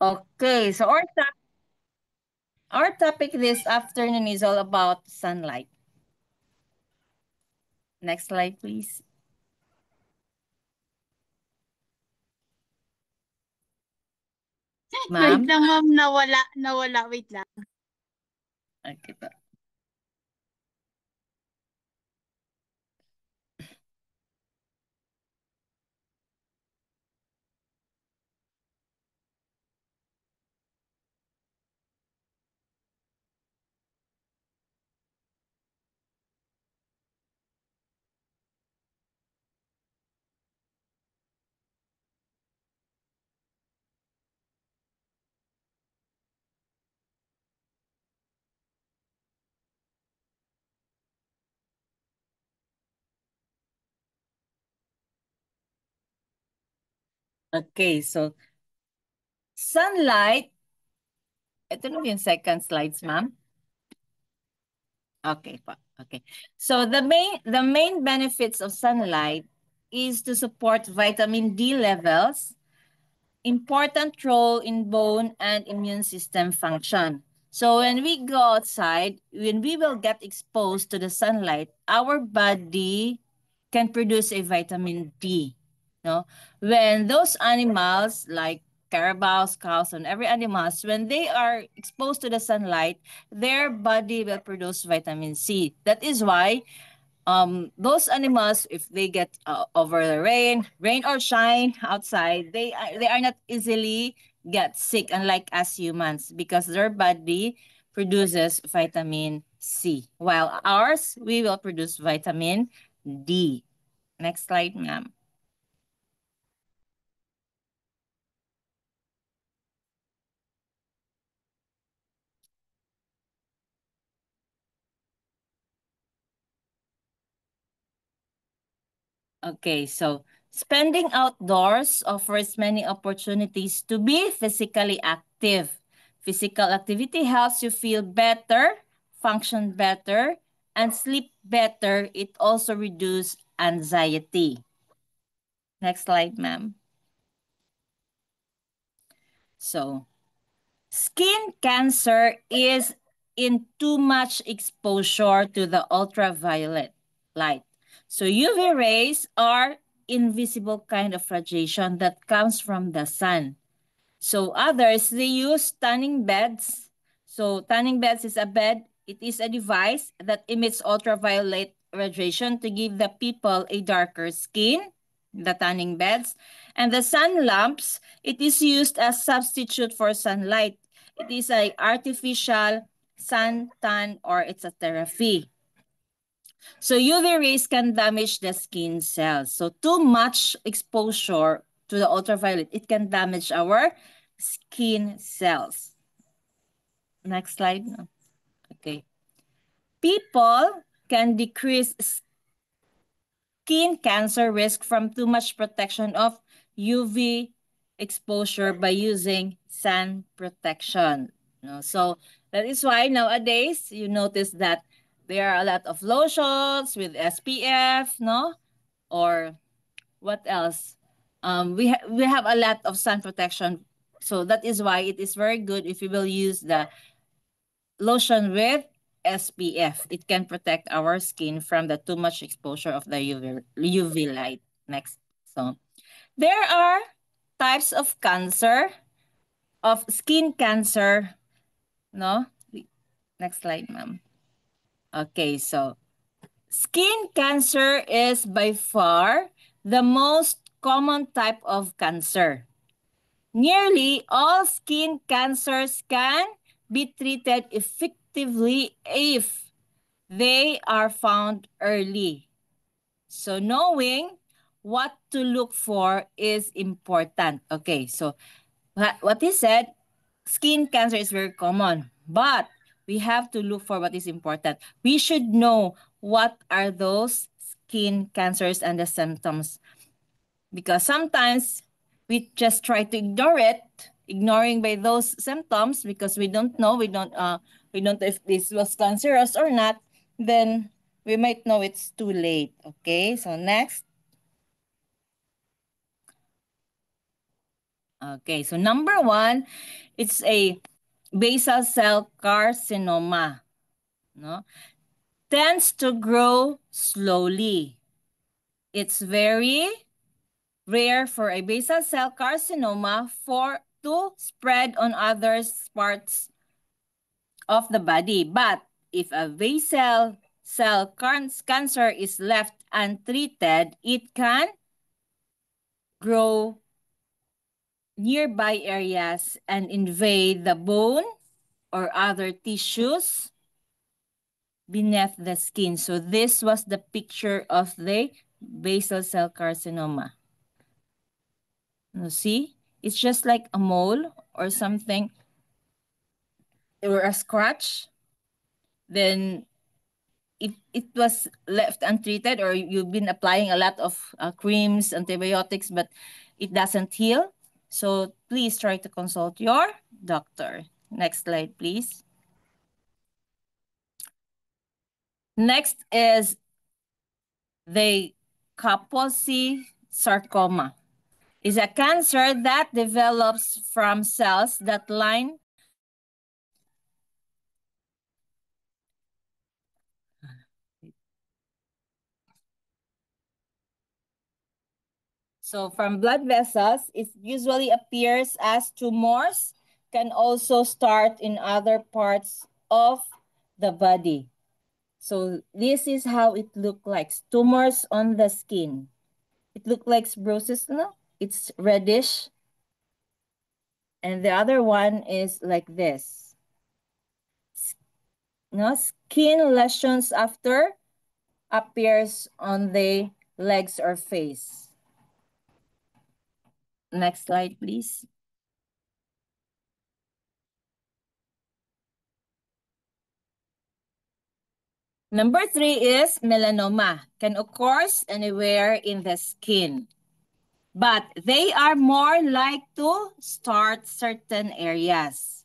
Okay, so our topic this afternoon is all about sunlight. Next slide, please. Wait Ma'am. lang, ma'am. Nawala. Wait lang. Okay po. Okay, so sunlight, ito na yung second slides, ma'am. Okay po. Okay. So the main benefits of sunlight is to support vitamin D levels, important role in bone and immune system function. So when we go outside, when we will get exposed to the sunlight, our body can produce a vitamin D. No, when those animals like carabaos, cows, and every animals, when they are exposed to the sunlight, their body will produce vitamin C. That is why those animals, if they get over the rain or shine outside, they are not easily get sick, unlike us humans, because their body produces vitamin C, while ours, we will produce vitamin D. Next slide, ma'am. Okay, so spending outdoors offers many opportunities to be physically active. Physical activity helps you feel better, function better, and sleep better. It also reduces anxiety. Next slide, ma'am. So, skin cancer is in too much exposure to the ultraviolet light. So UV rays are invisible kind of radiation that comes from the sun. So others, they use tanning beds. So tanning beds is a bed. It is a device that emits ultraviolet radiation to give the people a darker skin, the tanning beds. And the sun lamps, it is used as substitute for sunlight. It is a artificial sun tan, or it's a therapy. So UV rays can damage the skin cells. So too much exposure to the ultraviolet, it can damage our skin cells. Next slide. Okay. People can decrease skin cancer risk from too much protection of UV exposure by using sun protection. No? So that is why nowadays you notice that there are a lot of lotions with SPF, no? Or what else? We have a lot of sun protection. So that is why it is very good if you will use the lotion with SPF. It can protect our skin from the too much exposure of the UV light. Next. So there are types of cancer, of skin cancer. No? Next slide, ma'am. Okay, so skin cancer is by far the most common type of cancer. Nearly all skin cancers can be treated effectively if they are found early. So knowing what to look for is important. Okay, so what he said, skin cancer is very common, but we have to look for what is important. We should know what are those skin cancers and the symptoms, because sometimes we just try to ignore it, ignoring by those symptoms, because we don't know if this was cancerous or not. Then we might know it's too late. Okay, so next. Okay, so number one, it's a basal cell carcinoma. No? Tends to grow slowly. It's very rare for a basal cell carcinoma to spread on other parts of the body. But if a basal cell cancer is left untreated, it can grow nearby areas and invade the bone or other tissues beneath the skin. So this was the picture of the basal cell carcinoma. You see? It's just like a mole or something or a scratch. Then if it was left untreated or you've been applying a lot of creams, antibiotics, but it doesn't heal, so please try to consult your doctor. Next slide, please. Next is the Kaposi sarcoma. Is a cancer that develops from cells that line so from blood vessels. It usually appears as tumors, can also start in other parts of the body. So this is how it looks like. Tumors on the skin. It looks like bruises, no? It's reddish. And the other one is like this. No? Skin lesions after appears on the legs or face. Next slide, please. Number 3 is melanoma. Can occur anywhere in the skin. But they are more like to start certain areas.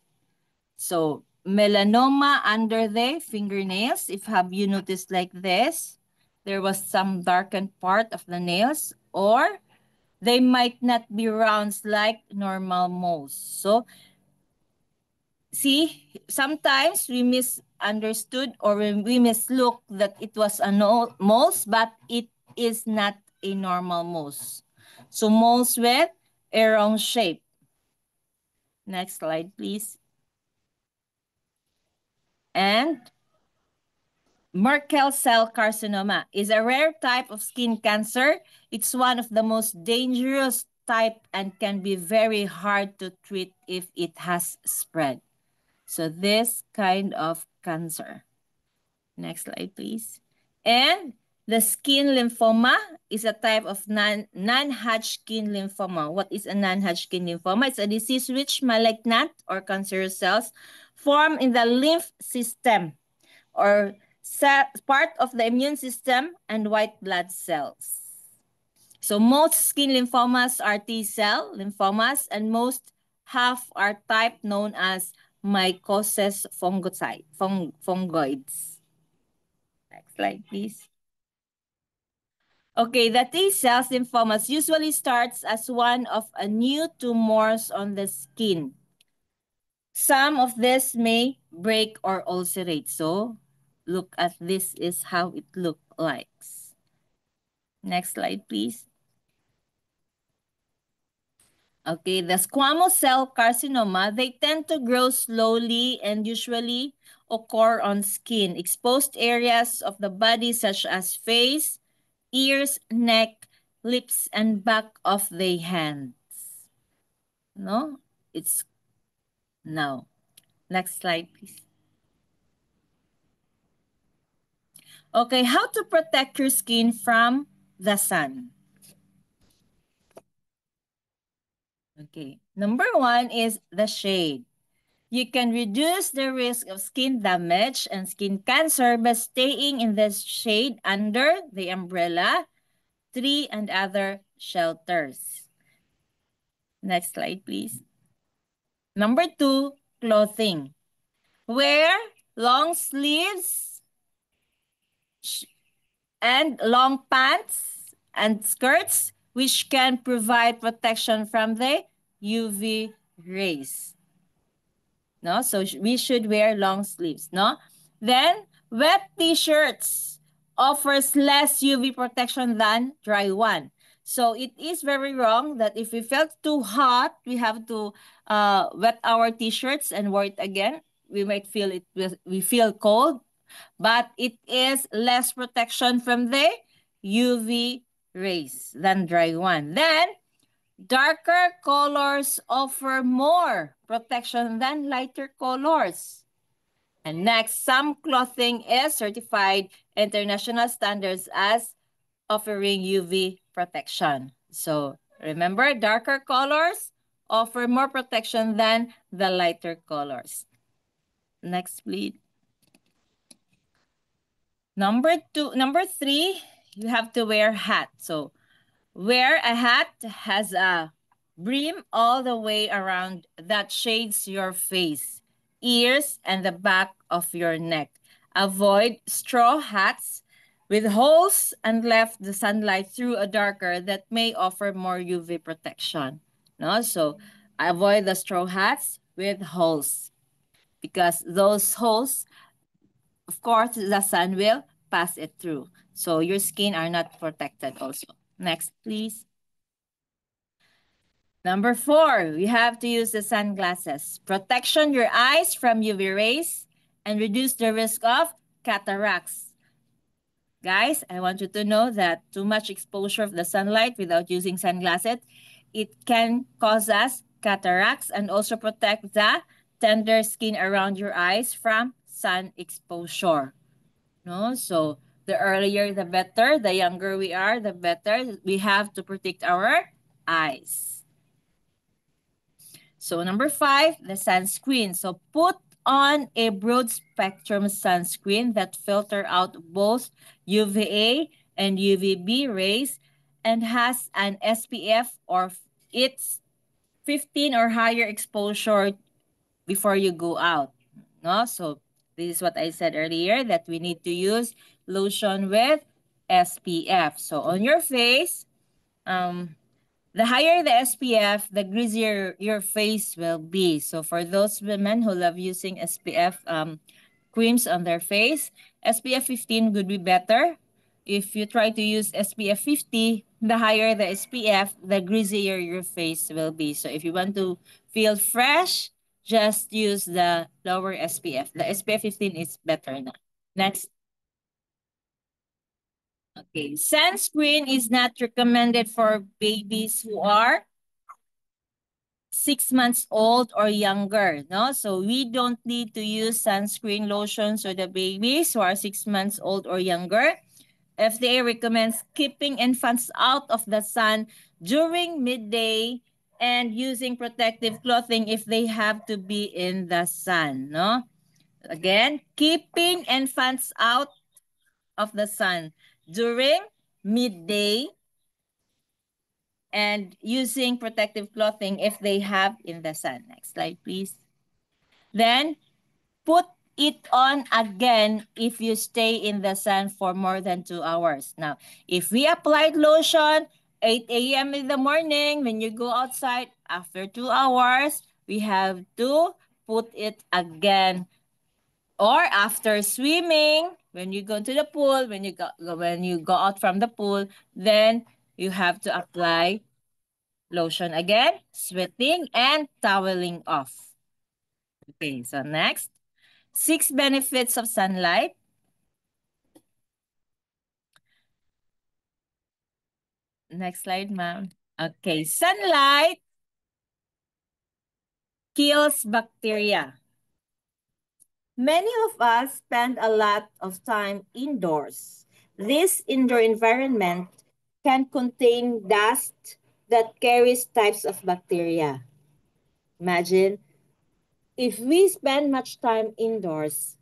So melanoma under the fingernails, if have you noticed like this, there was some darkened part of the nails, or they might not be rounds like normal moles. So see, sometimes we misunderstood or we mislook that it was a moles, but it is not a normal moles. So moles with a round shape. Next slide, please. And Merkel cell carcinoma is a rare type of skin cancer. It's one of the most dangerous type and can be very hard to treat if it has spread. So this kind of cancer. Next slide, please. And the skin lymphoma is a type of non-Hodgkin lymphoma. What is a non-Hodgkin lymphoma? It's a disease which malignant or cancerous cells form in the lymph system or part of the immune system and white blood cells. So most skin lymphomas are T-cell lymphomas and most half are type known as mycosis fungoids. Next slide, please. Okay, the T-cells lymphomas usually starts as one of a new tumors on the skin. Some of this may break or ulcerate. So look at this is how it looks like. Next slide, please. Okay, the squamous cell carcinoma, they tend to grow slowly and usually occur on skin, exposed areas of the body such as face, ears, neck, lips, and back of the hands. No? It's now. Next slide, please. Okay, how to protect your skin from the sun. Okay, number 1 is the shade. You can reduce the risk of skin damage and skin cancer by staying in the shade under the umbrella, tree, and other shelters. Next slide, please. Number 2, clothing. Wear long sleeves and long pants and skirts, which can provide protection from the UV rays. No, so we should wear long sleeves. No, then wet t-shirts offers less UV protection than dry one. So it is very wrong that if we felt too hot, we have to wet our t-shirts and wear it again. We might feel it. We feel cold, but it is less protection from the UV rays than dry one. Then darker colors offer more protection than lighter colors. And next, some clothing is certified international standards as offering UV protection. So remember, darker colors offer more protection than the lighter colors. Next, please. Number three, you have to wear hat. So wear a hat has a brim all the way around that shades your face, ears, and the back of your neck. Avoid straw hats with holes and left the sunlight through a darker that may offer more UV protection. No, so avoid the straw hats with holes because those holes, of course, the sun will pass it through. So your skin are not protected also. Next, please. Number four, we have to use the sunglasses. Protection your eyes from UV rays and reduce the risk of cataracts. Guys, I want you to know that too much exposure of the sunlight without using sunglasses, it can cause us cataracts and also protect the tender skin around your eyes from sun exposure. No, so the earlier the better, the younger we are, the better. We have to protect our eyes. So number five, the sunscreen. So put on a broad spectrum sunscreen that filter out both UVA and UVB rays and has an SPF or its 15 or higher exposure before you go out. No? So this is what I said earlier that we need to use lotion with SPF. So on your face, the higher the SPF, the greasier your face will be. So for those women who love using SPF creams on their face, SPF 15 would be better. If you try to use SPF 50, the higher the SPF, the greasier your face will be. So if you want to feel fresh, just use the lower SPF. The SPF 15 is better now. Next. Okay, sunscreen is not recommended for babies who are 6 months old or younger, no? So we don't need to use sunscreen lotions for the babies who are 6 months old or younger. FDA recommends keeping infants out of the sun during midday and using protective clothing if they have to be in the sun, no? Again, keeping infants out of the sun during midday and using protective clothing if they have in the sun. Next slide, please. Then put it on again if you stay in the sun for more than 2 hours. Now, if we applied lotion 8 a.m. in the morning when you go outside after 2 hours, we have to put it again. Or after swimming, when you go to the pool, when you go out from the pool, then you have to apply lotion again, sweating, and toweling off. Okay, so next. 6 benefits of sunlight. Next slide, ma'am. Okay, sunlight kills bacteria. Many of us spend a lot of time indoors. This indoor environment can contain dust that carries types of bacteria. Imagine if we spend much time indoors,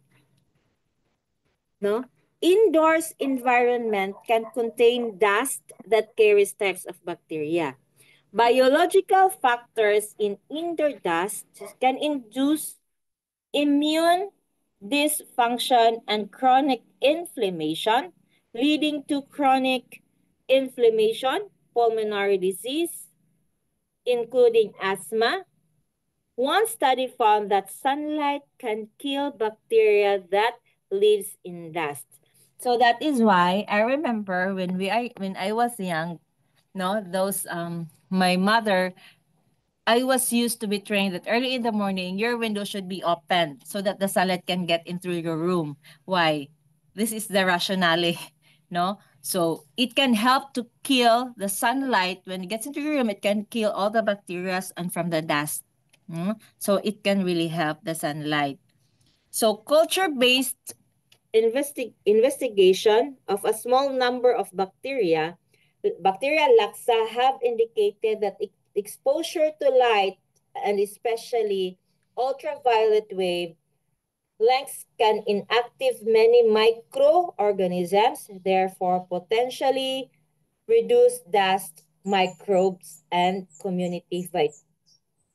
no? Indoors environment can contain dust that carries types of bacteria. Biological factors in indoor dust can induce immune dysfunction and chronic inflammation, leading to chronic inflammation, pulmonary disease, including asthma. One study found that sunlight can kill bacteria that lives in dust. So that is why I remember when I was young, no, those my mother, I was used to be trained that early in the morning your window should be open so that the sunlight can get into your room. Why? This is the rationale, no? So it can help to kill the sunlight when it gets into your room. It can kill all the bacteria and from the dust. So it can really help the sunlight. So culture-based investigation of a small number of bacteria laxa, have indicated that exposure to light and especially ultraviolet wave lengths can inactive many microorganisms, therefore potentially reduce dust microbes and community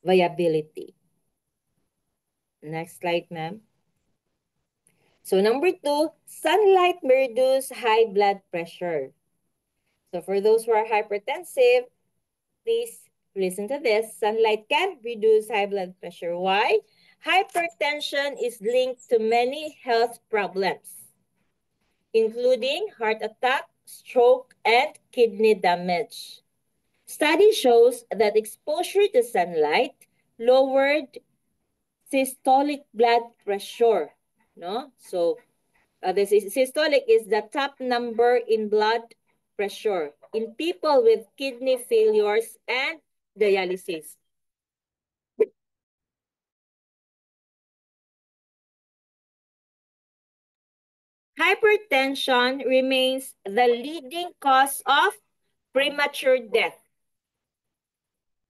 viability. Next slide, ma'am. So number 2, sunlight may reduce high blood pressure. So for those who are hypertensive, please listen to this. Sunlight can reduce high blood pressure. Why? Hypertension is linked to many health problems, including heart attack, stroke, and kidney damage. Study shows that exposure to sunlight lowered systolic blood pressure. No? So the systolic is the top number in blood pressure in people with kidney failures and dialysis. Hypertension remains the leading cause of premature death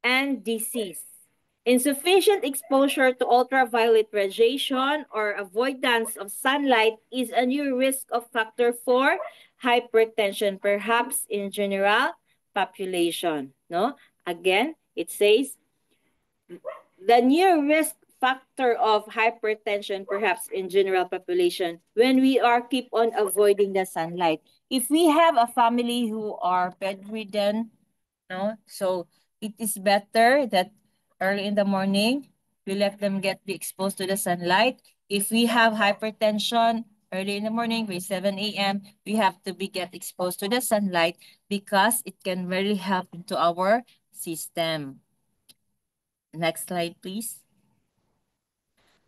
and disease. Insufficient exposure to ultraviolet radiation or avoidance of sunlight is a new risk of factor for hypertension, perhaps in general population. No? Again, it says the new risk factor of hypertension, perhaps in general population, when we are keep on avoiding the sunlight. If we have a family who are bedridden, no, so it is better that early in the morning we let them be exposed to the sunlight. If we have hypertension early in the morning by 7 a.m., we have to get exposed to the sunlight because it can really help into our system. Next slide, please.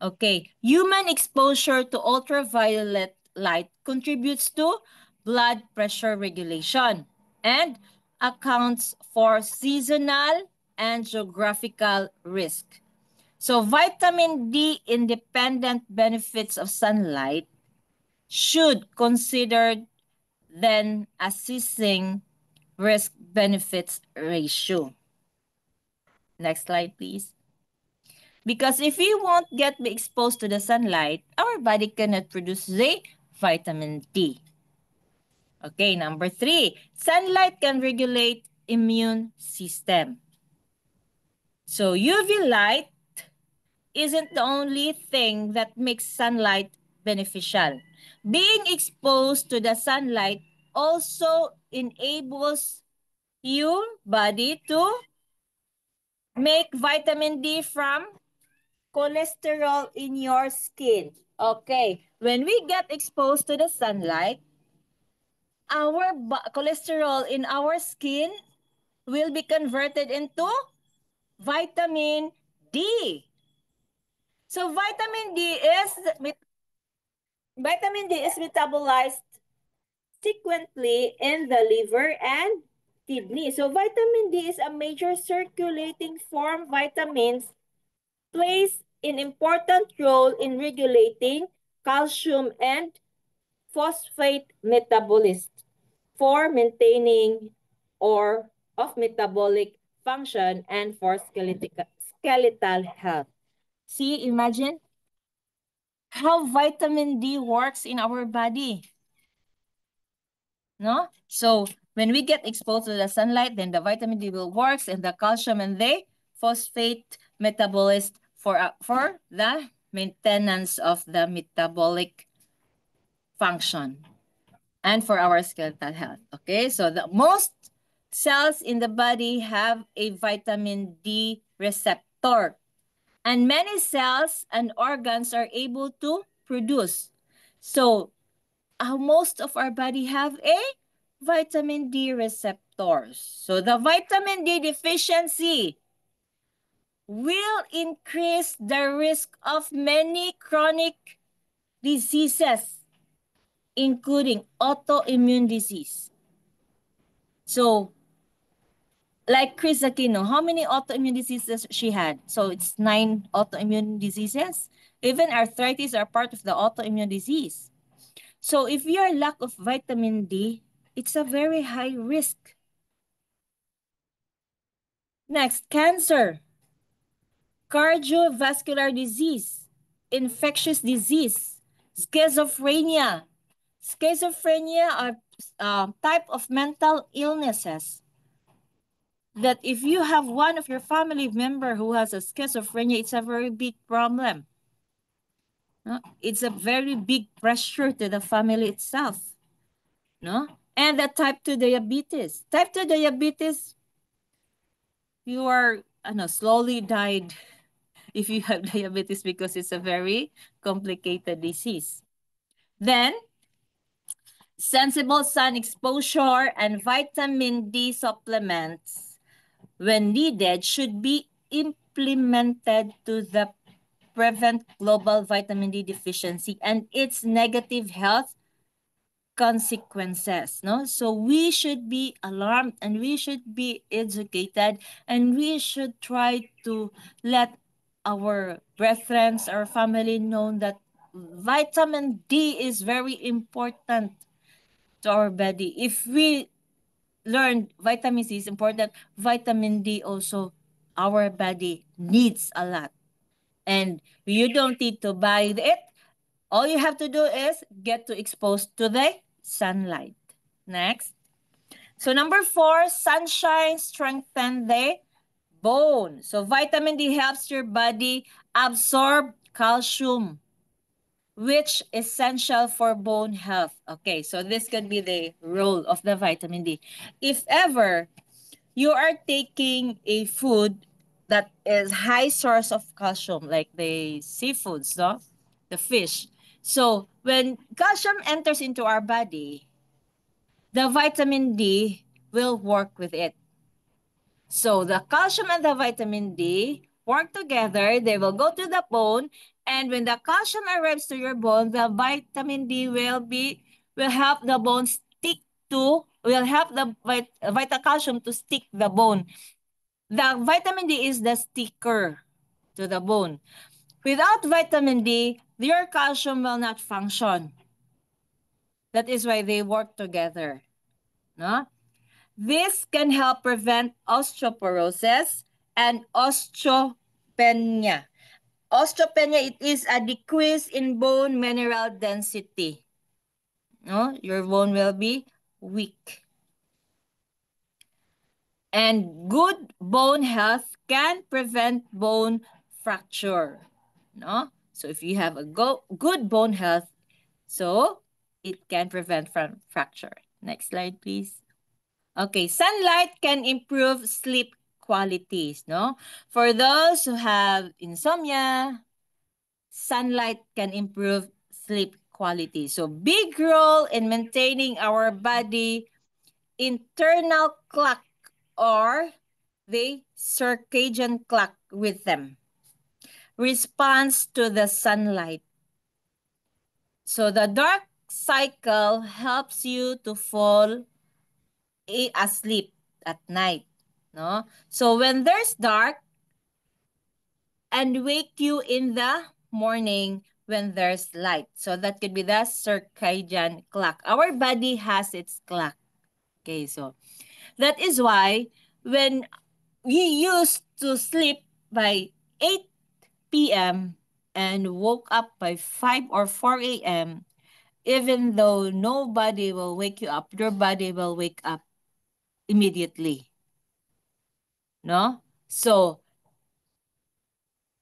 Okay, human exposure to ultraviolet light contributes to blood pressure regulation and accounts for seasonal and geographical risk. So vitamin D independent benefits of sunlight should consider then assessing risk benefits ratio. Next slide, please. Because if we won't get exposed to the sunlight, our body cannot produce the vitamin D. Okay, number 3, sunlight can regulate immune system. So UV light isn't the only thing that makes sunlight beneficial. Being exposed to the sunlight also enables your body to make vitamin D from cholesterol in your skin. Okay, when we get exposed to the sunlight, our cholesterol in our skin will be converted into vitamin D. So vitamin D is metabolized sequentially in the liver and kidney. So vitamin D is a major circulating form. Vitamins plays an important role in regulating calcium and phosphate metabolism for maintaining or of metabolic function and for skeletal health. See, imagine how vitamin D works in our body. No? So when we get exposed to the sunlight, then the vitamin D will work and the calcium and the phosphate metabolism for the maintenance of the metabolic function and for our skeletal health. Okay, so the most cells in the body have a vitamin D receptor. And many cells and organs are able to produce. So, most of our body have a vitamin D receptors. So, the vitamin D deficiency will increase the risk of many chronic diseases, including autoimmune disease. So, like Chris Aquino, how many autoimmune diseases she had? So it's 9 autoimmune diseases. Even arthritis are part of the autoimmune disease. So if you are lack of vitamin D, it's a very high risk. Next, cancer, cardiovascular disease, infectious disease, schizophrenia. Schizophrenia are type of mental illnesses that if you have one of your family member who has a schizophrenia, it's a very big problem. No? It's a very big pressure to the family itself. No? And the type 2 diabetes. Type 2 diabetes, you are slowly died if you have diabetes because it's a very complicated disease. Then, sensible sun exposure and vitamin D supplements when needed should be implemented to prevent global vitamin D deficiency and its negative health consequences. No, so we should be alarmed and we should be educated and we should try to let our brethren, our family know that vitamin D is very important to our body. If we learn vitamin C is important, vitamin D also our body needs a lot. And you don't need to buy it. All you have to do is get to exposed to the sunlight. Next. So number 4, sunshine strengthen the bone. So vitamin D helps your body absorb calcium, which is essential for bone health. Okay, so this could be the role of the vitamin D. If ever you are taking a food that is high source of calcium, like the seafoods, no? The fish. So when calcium enters into our body, the vitamin D will work with it. So the calcium and the vitamin D work together. They will go to the bone, and when the calcium arrives to your bone, the vitamin D will help the bone stick to will help the vital calcium to stick the bone. The vitamin D is the sticker to the bone. Without vitamin D, your calcium will not function. That is why they work together. No? This can help prevent osteoporosis and osteopenia. Osteopenia, it is a decrease in bone mineral density. No? Your bone will be weak. And good bone health can prevent bone fracture. No? So if you have a good bone health, so it can prevent from fracture. Next slide, please. Okay, sunlight can improve sleep qualities, no? For those who have insomnia, sunlight can improve sleep quality. So big role in maintaining our body internal clock or the circadian clock rhythm responds to the sunlight. So the dark cycle helps you to fall asleep at night, no? So when there's dark and wake you in the morning when there's light. So that could be the circadian clock. Our body has its clock. Okay, so that is why when we used to sleep by 8 p.m. and woke up by 5 or 4 a.m., even though nobody will wake you up, your body will wake up immediately. No? So,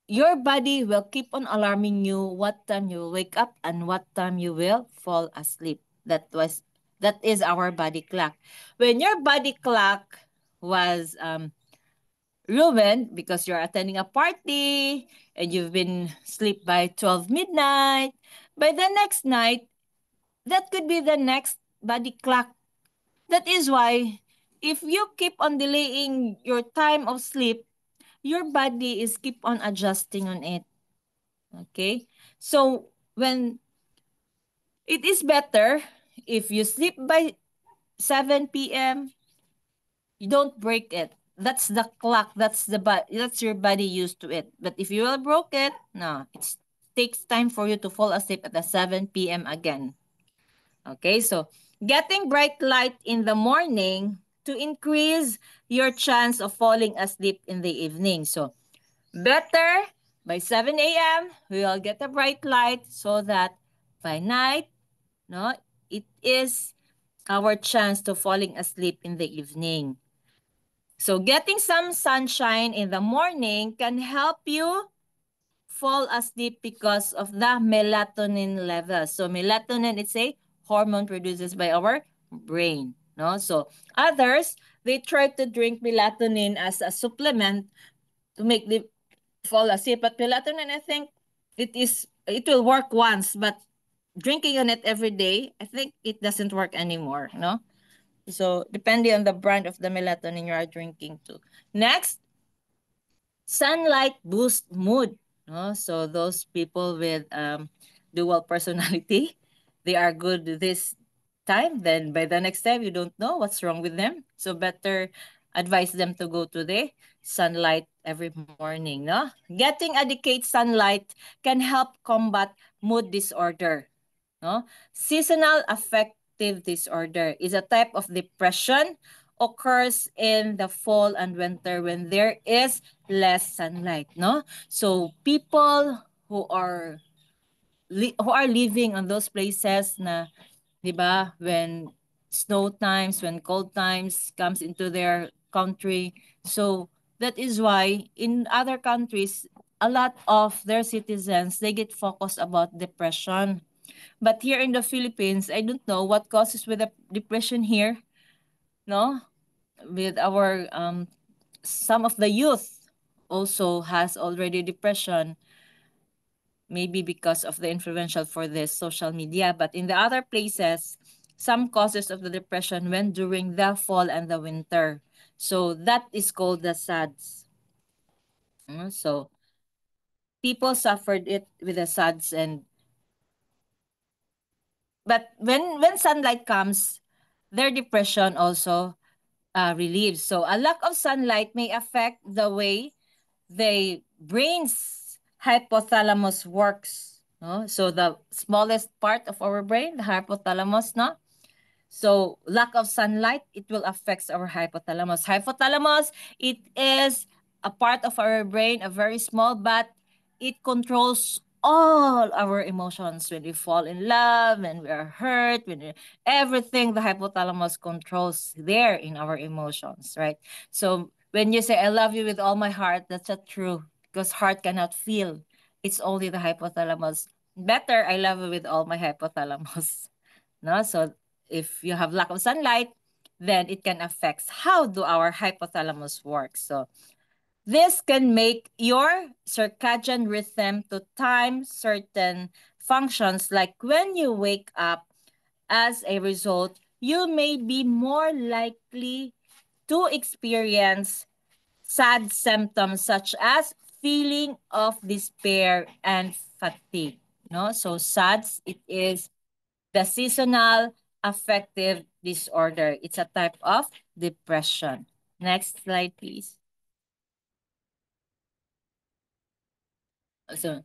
your body will keep on alarming you what time you will wake up and what time you will fall asleep. That is our body clock. When your body clock was ruined because you're attending a party and you've been sleep by 12 midnight, by the next night, that could be the next body clock. That is why if you keep on delaying your time of sleep, your body is keep on adjusting on it. Okay? So when it is better if you sleep by 7 p.m., you don't break it. That's the clock. That's your body used to it. But if you will broke it, no, it takes time for you to fall asleep at the 7 p.m. again. Okay, so getting bright light in the morning to increase your chance of falling asleep in the evening. So better by 7 a.m. we will get a bright light so that by night, no, it is our chance to falling asleep in the evening. So getting some sunshine in the morning can help you fall asleep because of the melatonin level. So melatonin is a hormone produced by our brain. No? So others, they try to drink melatonin as a supplement to make them fall asleep. But melatonin, I think it will work once, but drinking on it every day, I think it doesn't work anymore. No? So depending on the brand of the melatonin you are drinking to. Next, sunlight boosts mood. No? So those people with dual personality, they are good this time. Then by the next time, you don't know what's wrong with them. So better advise them to go to the sunlight every morning. No? Getting adequate sunlight can help combat mood disorder. No? Seasonal affective disorder is a type of depression occurs in the fall and winter when there is less sunlight, no? So people who are living on those places na, 'di ba, when snow times, when cold times comes into their country. So that is why in other countries a lot of their citizens they get focused about depression. But here in the Philippines, I don't know what causes with the depression here, no? With our some of the youth also has already depression, maybe because of the influential for this social media. But in the other places, some causes of the depression went during the fall and the winter. So that is called the SADS. So people suffered it with the SADS, and but when sunlight comes, their depression also relieves. So a lack of sunlight may affect the way the brain's hypothalamus works. No? So the smallest part of our brain, the hypothalamus, no? So lack of sunlight, it will affect our hypothalamus. Hypothalamus, it is a part of our brain, a very small, but it controls all our emotions. When we fall in love, when we are hurt, everything the hypothalamus controls there in our emotions, right? So when you say I love you with all my heart, that's not true because heart cannot feel. It's only the hypothalamus. Better I love you with all my hypothalamus. No, so if you have lack of sunlight, then it can affect how do our hypothalamus work. So this can make your circadian rhythm to time certain functions like when you wake up. As a result, you may be more likely to experience sad symptoms such as feeling of despair and fatigue. No, so SADS, it is the seasonal affective disorder. It's a type of depression. Next slide, please. So,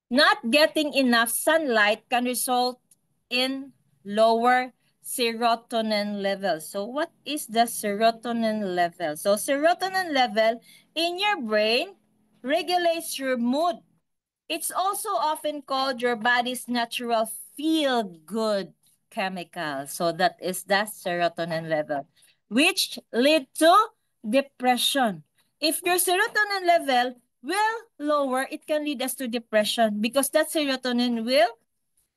not getting enough sunlight can result in lower serotonin level. So, what is the serotonin level? So, serotonin level in your brain regulates your mood. It's also often called your body's natural feel-good chemical. So that is the serotonin level, which lead to depression. If your serotonin level will lower, it can lead us to depression because that serotonin will,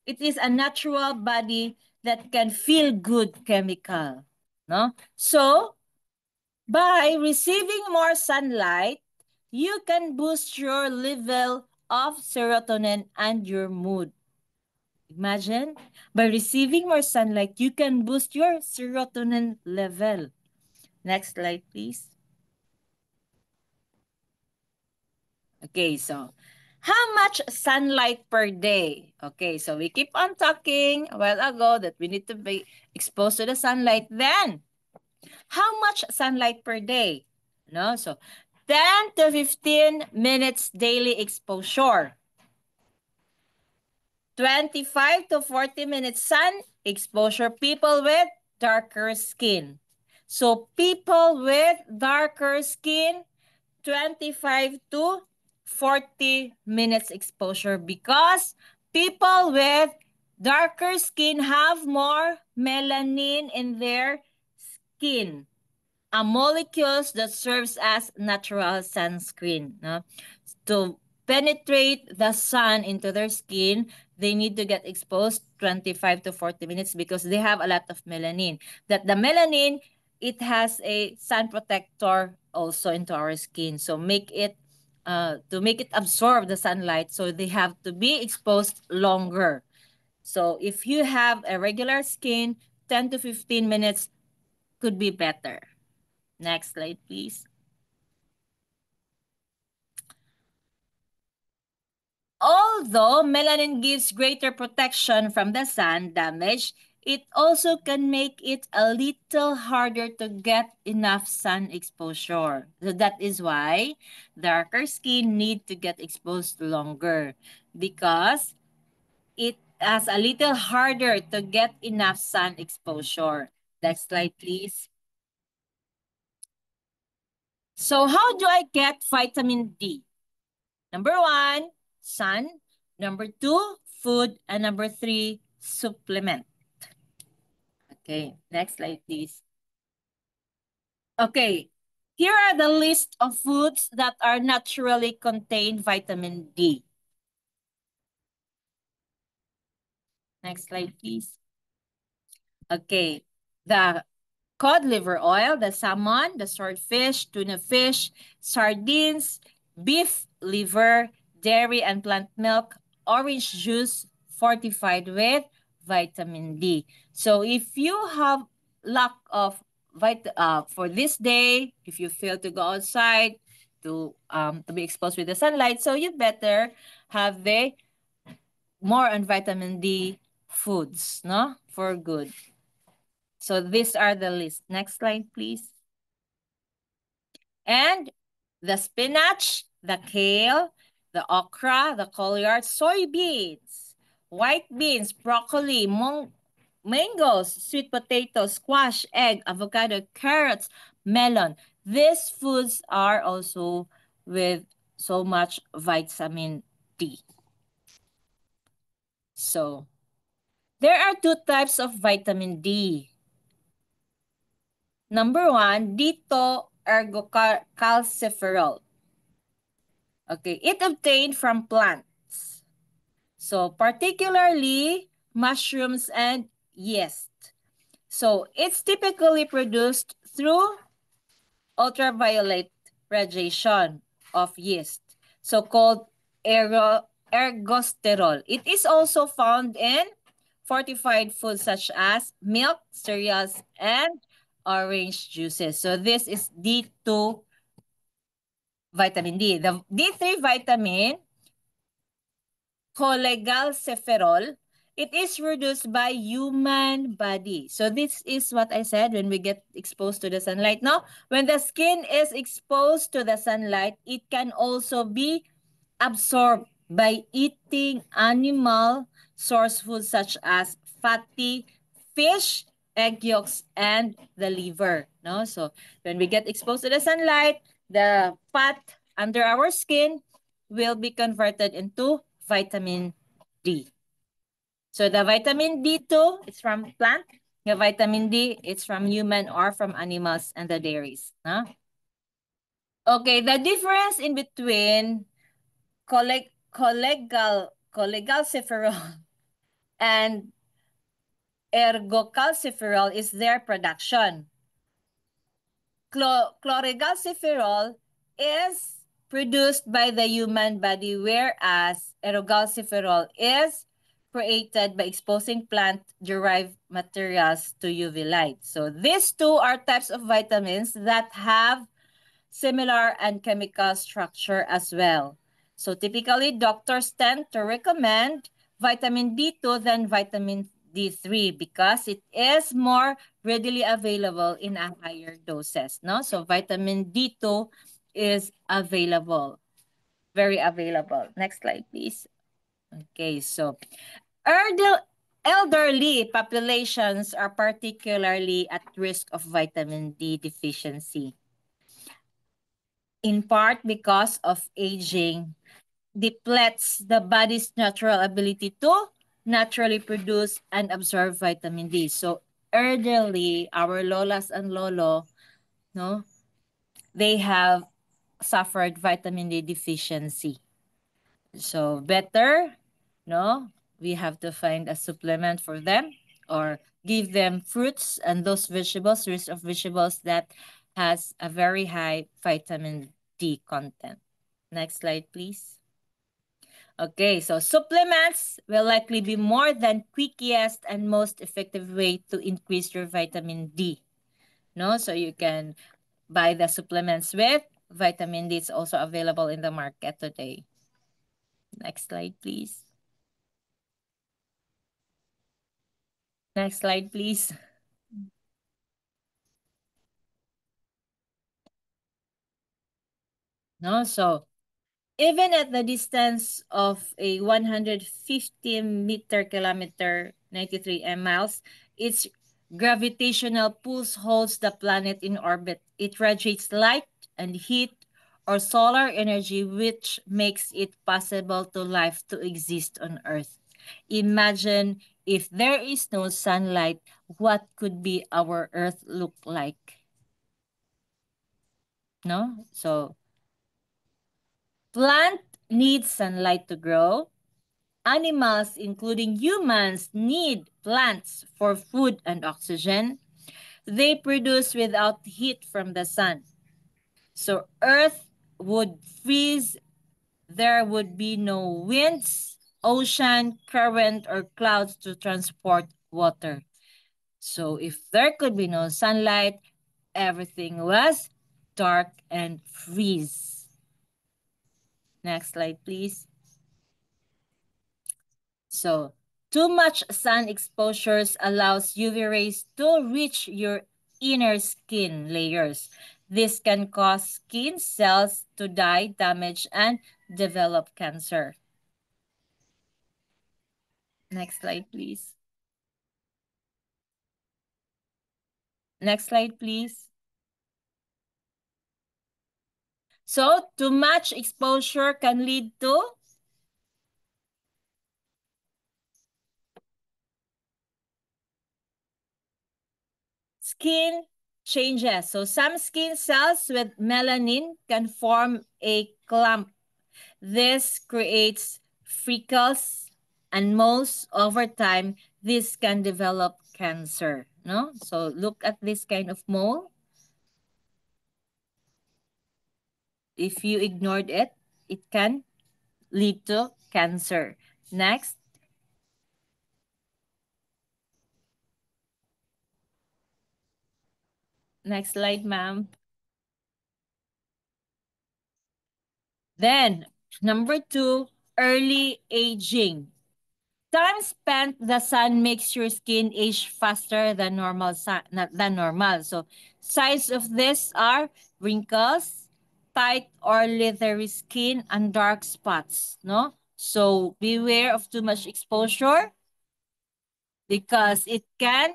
it is a natural body that can feel good chemical. No? So, by receiving more sunlight, you can boost your level of serotonin and your mood. Imagine, by receiving more sunlight, you can boost your serotonin level. Next slide, please. Okay, so how much sunlight per day? Okay, so we keep on talking a while ago that we need to be exposed to the sunlight. Then, how much sunlight per day? No, so 10 to 15 minutes daily exposure. 25 to 40 minutes sun exposure, people with darker skin. So people with darker skin, 25 to 40 minutes exposure, because people with darker skin have more melanin in their skin, a molecules that serves as natural sunscreen. No? To penetrate the sun into their skin, they need to get exposed 25 to 40 minutes because they have a lot of melanin. That the melanin, it has a sun protector also into our skin. So to make it absorb the sunlight, so they have to be exposed longer. So if you have a regular skin, 10 to 15 minutes could be better. Next slide, please. Although melanin gives greater protection from the sun damage, it also can make it a little harder to get enough sun exposure. So that is why darker skin need to get exposed longer, because it is a little harder to get enough sun exposure. Next slide, please. So how do I get vitamin D? Number 1, sun. Number 2, food. And number 3, supplement. Okay, next slide, please. Okay, here are the list of foods that are naturally contain vitamin D. Next slide, please. Okay, the cod liver oil, the salmon, the swordfish, tuna fish, sardines, beef liver, dairy and plant milk, orange juice fortified with vitamin D. So if you have lack of for this day, if you fail to go outside to be exposed with the sunlight, so you better have the more on vitamin D foods, no? For good. So these are the list. Next slide, please. And the spinach, the kale, the okra, the collard, soybeans, white beans, broccoli, mangoes, sweet potatoes, squash, egg, avocado, carrots, melon. These foods are also with so much vitamin D. So there are 2 types of vitamin D. Number 1, dito ergocalciferol. Okay, it obtained from plants. So particularly mushrooms and yeast. So it's typically produced through ultraviolet radiation of yeast, so-called ergosterol. It is also found in fortified foods such as milk, cereals, and orange juices. So this is D2 vitamin D. The D3 vitamin, cholecalciferol, it is produced by human body. So this is what I said when we get exposed to the sunlight. Now, when the skin is exposed to the sunlight, it can also be absorbed by eating animal source foods such as fatty fish, egg yolks, and the liver. No? So when we get exposed to the sunlight, the fat under our skin will be converted into vitamin D. So the vitamin D2 is from plant. The vitamin D, it's from human or from animals and the dairies. Huh? Okay, the difference in between cholecalciferol and ergocalciferol is their production. Chlorecalciferol is produced by the human body, whereas ergocalciferol is created by exposing plant-derived materials to UV light. So these two are types of vitamins that have similar and chemical structure as well. So typically, doctors tend to recommend vitamin D2 than vitamin D3 because it is more readily available in a higher doses. No? So vitamin D2 is available, very available. Next slide, please. Okay, so elderly populations are particularly at risk of vitamin D deficiency, in part because of aging depletes the body's natural ability to naturally produce and absorb vitamin D. So elderly, our lolas and lolo, no, they have suffered vitamin D deficiency. So better, no, we have to find a supplement for them or give them fruits and those vegetables, rich of vegetables that has a very high vitamin D content. Next slide, please. Okay, so supplements will likely be more than quickest and most effective way to increase your vitamin D. No, so you can buy the supplements with vitamin D. It's also available in the market today. Next slide, please. Next slide, please. No, so even at the distance of a 150 kilometer, 93 miles, its gravitational pulse holds the planet in orbit. It radiates light and heat or solar energy, which makes it possible to life to exist on Earth. Imagine if there is no sunlight, what could be our Earth look like? No? So plant needs sunlight to grow. Animals, including humans, need plants for food and oxygen. They produce without heat from the sun. So Earth would freeze. There would be no winds, ocean, current, or clouds to transport water. So if there could be no sunlight, everything was dark and freeze. Next slide, please. So too much sun exposures allows UV rays to reach your inner skin layers. This can cause skin cells to die, damage, and develop cancer. Next slide, please. Next slide, please. So too much exposure can lead to skin changes. So some skin cells with melanin can form a clump. This creates freckles, and most over time, this can develop cancer. No? So look at this kind of mole. If you ignored it, it can lead to cancer. Next. Next slide, ma'am. Then, number 2, early aging. Time spent the sun makes your skin age faster than normal. So signs of this are wrinkles, tight or leathery skin, and dark spots. No, so beware of too much exposure because it can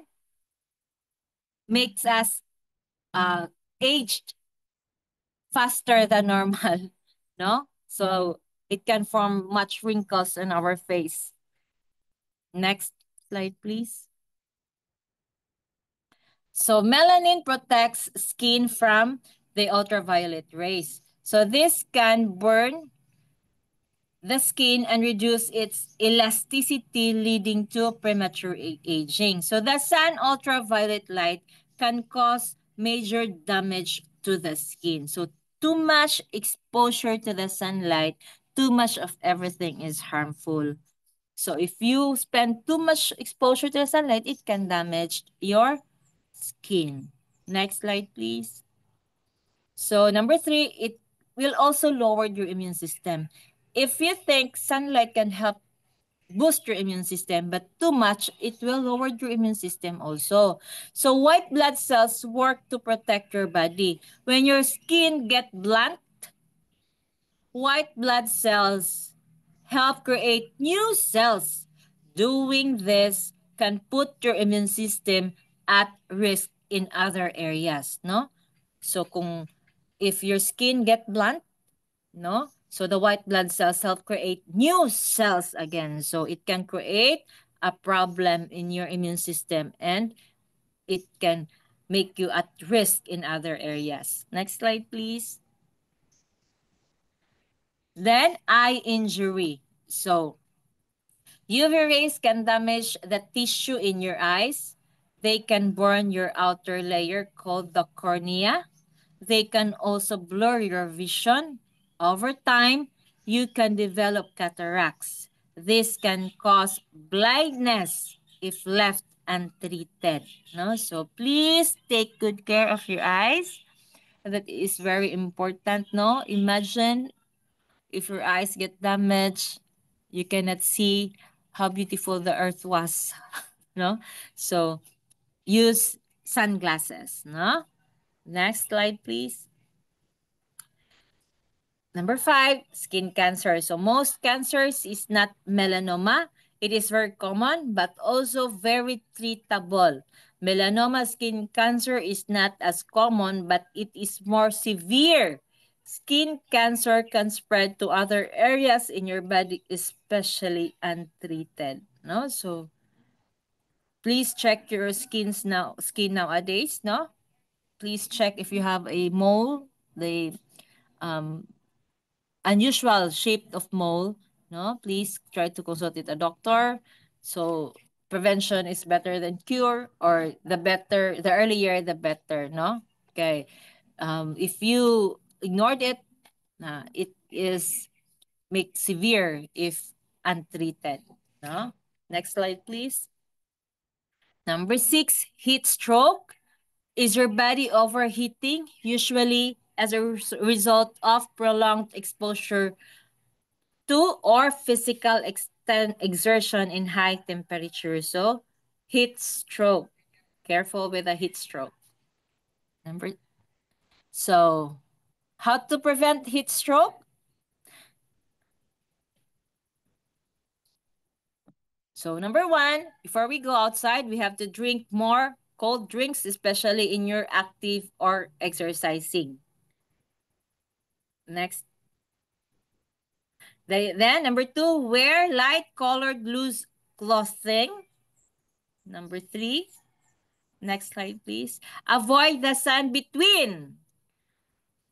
makes us aged faster than normal. No, so it can form much wrinkles in our face. Next slide, please. So melanin protects skin from the ultraviolet rays. So this can burn the skin and reduce its elasticity, leading to premature aging. So the sun ultraviolet light can cause major damage to the skin. So too much exposure to the sunlight, too much of everything is harmful. So if you spend too much exposure to the sunlight, it can damage your skin. Next slide, please. So number 3, it will also lower your immune system. If you think sunlight can help boost your immune system, but too much, it will lower your immune system also. So white blood cells work to protect your body. When your skin get blunt, white blood cells help create new cells. Doing this can put your immune system at risk in other areas, no? So kung if your skin get blunt, no? So the white blood cells help create new cells again. So it can create a problem in your immune system and it can make you at risk in other areas. Next slide, please. Then eye injury. So UV rays can damage the tissue in your eyes. They can burn your outer layer called the cornea. They can also blur your vision. Over time, you can develop cataracts. This can cause blindness if left untreated. No? So please take good care of your eyes. That is very important. No? Imagine if your eyes get damaged, you cannot see how beautiful the earth was. No? So use sunglasses. No? Next slide, please. Number 5, skin cancer. So most cancers is not melanoma. It is very common but also very treatable. Melanoma skin cancer is not as common but it is more severe. Skin cancer can spread to other areas in your body, especially untreated. No? So please check your skin nowadays, no? Please check if you have a mole, the um unusual shape of mole, no, please try to consult with a doctor. So prevention is better than cure, or the earlier the better, no? Okay. If you ignored it, it is make severe if untreated, no? Next slide, please. Number 6, heat stroke. Is your body overheating? Usually as a result of prolonged exposure to or physical exertion in high temperature. So, heat stroke. Careful with a heat stroke. Number so, how to prevent heat stroke? So, number 1, before we go outside, we have to drink more cold drinks, especially in your active or exercising. Next. Then, number 2, wear light colored loose clothing. Number 3, next slide, please. Avoid the sun between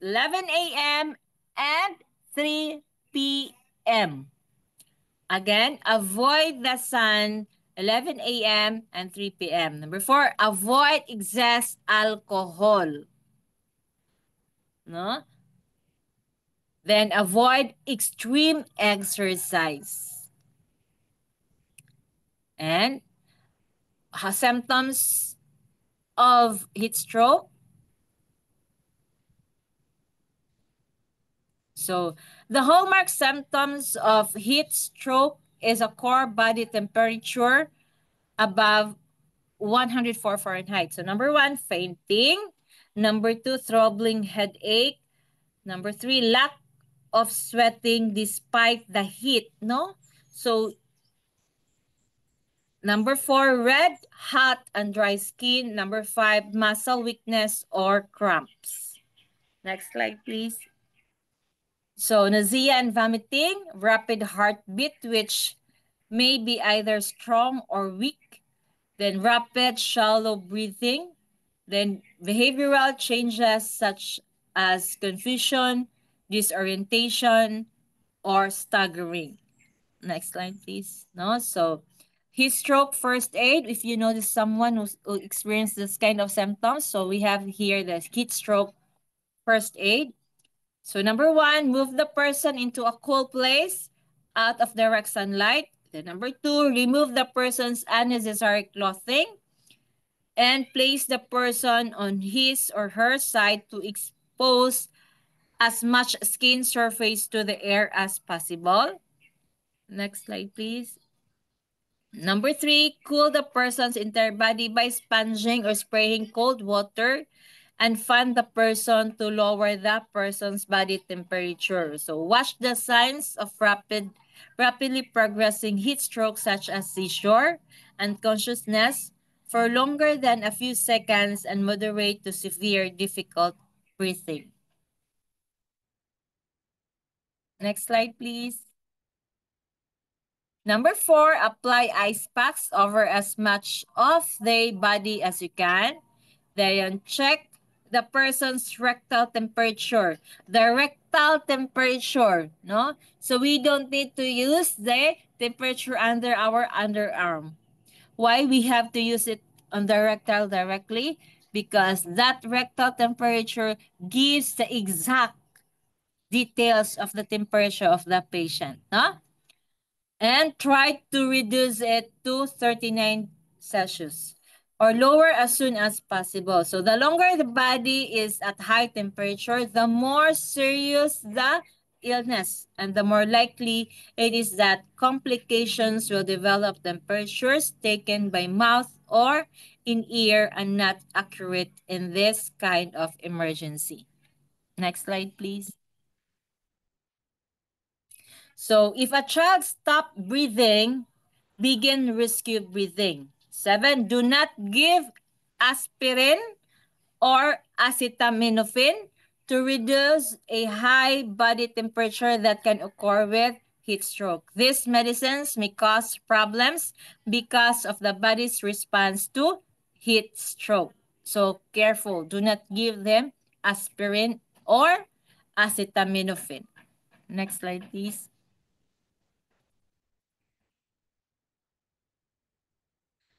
11 a.m. and 3 p.m. Again, avoid the sun 11 a.m. and 3 p.m. Number 4, avoid excess alcohol. No? Then avoid extreme exercise. And symptoms of heat stroke. So, the hallmark symptoms of heat stroke is a core body temperature above 104 Fahrenheit. So, number 1, fainting. Number 2, throbbing headache. Number 3, lack of sweating despite the heat, no? So, number 4, red, hot, and dry skin. Number 5, muscle weakness or cramps. Next slide, please. So, nausea and vomiting, rapid heartbeat, which may be either strong or weak, then rapid shallow breathing, then behavioral changes such as confusion, disorientation, or staggering. Next slide, please. No, so heat stroke first aid. If you notice someone who experienced this kind of symptoms, so we have here the heat stroke first aid. So number one, move the person into a cool place out of direct sunlight. Then number two, remove the person's unnecessary clothing and place the person on his or her side to expose as much skin surface to the air as possible. Next slide, please. Number three, cool the person's entire body by sponging or spraying cold water and fan the person to lower the person's body temperature. So watch the signs of rapidly progressing heat stroke such as seizure, unconsciousness for longer than a few seconds, and moderate to severe difficult breathing. Next slide, please. Number four, apply ice packs over as much of the body as you can. Then check the person's rectal temperature. The rectal temperature, no? So we don't need to use the temperature under our underarm. Why we have to use it on the rectal directly? Because that rectal temperature gives the exact details of the temperature of the patient, no? And try to reduce it to 39 Celsius or lower as soon as possible. So the longer the body is at high temperature, the more serious the illness and the more likely it is that complications will develop. Temperatures taken by mouth or in ear and not accurate in this kind of emergency. Next slide, please. So if a child stops breathing, begin rescue breathing. 7, do not give aspirin or acetaminophen to reduce a high body temperature that can occur with heat stroke. These medicines may cause problems because of the body's response to heat stroke. So careful, do not give them aspirin or acetaminophen. Next slide, please.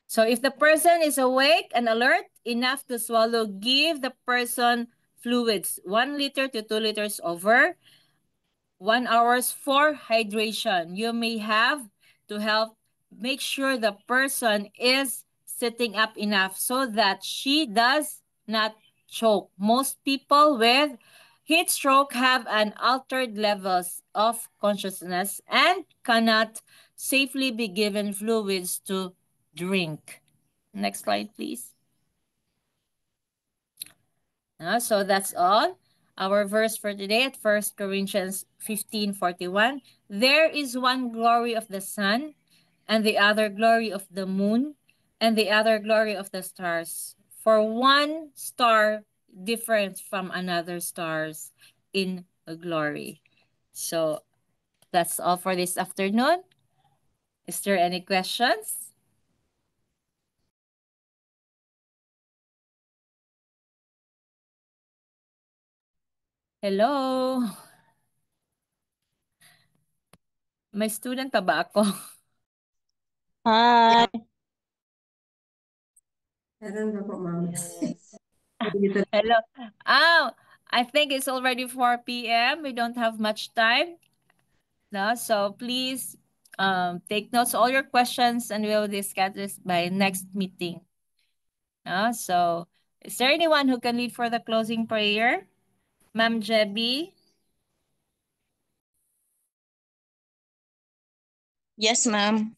So if the person is awake and alert enough to swallow, give the person fluids, 1 liter to 2 liters over 1 hours for hydration. You may have to help make sure the person is sitting up enough so that she does not choke. Most people with heat stroke have an altered levels of consciousness and cannot safely be given fluids to drink. Next slide, please. So that's all. Our verse for today at 1 Corinthians 15:41. There is one glory of the sun, and the other glory of the moon, and the other glory of the stars. For one star different from another stars in glory. So that's all for this afternoon. Is there any questions? Hello? May student pa ba ako? Hi. Meron na po, ma'am. Hello. Oh, I think it's already 4 p.m. We don't have much time. No, so please take notes all your questions and we'll discuss this by next meeting. So is there anyone who can lead for the closing prayer? Ma'am Jebby? Yes, ma'am.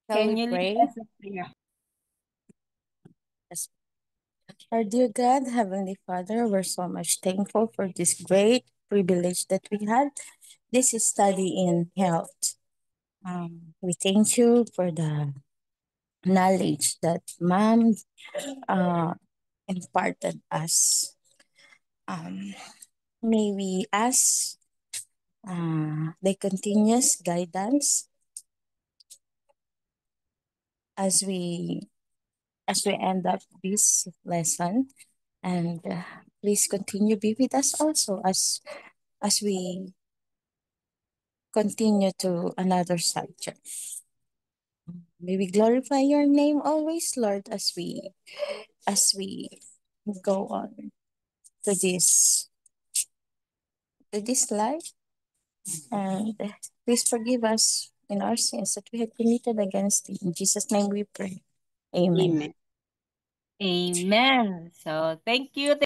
Shall Can we you pray? lead us in prayer? Yes. Our dear God, Heavenly Father, we're so much thankful for this great privilege that we had. This is study in health. We thank you for the knowledge that Mom imparted us. May we ask the continuous guidance as we end up this lesson, and please continue be with us also as as we continue to another subject. May we glorify your name always, Lord, as we go on to this life. And please forgive us in our sins that we have committed against thee. In Jesus' name we pray. Amen. Amen. Amen. So thank you.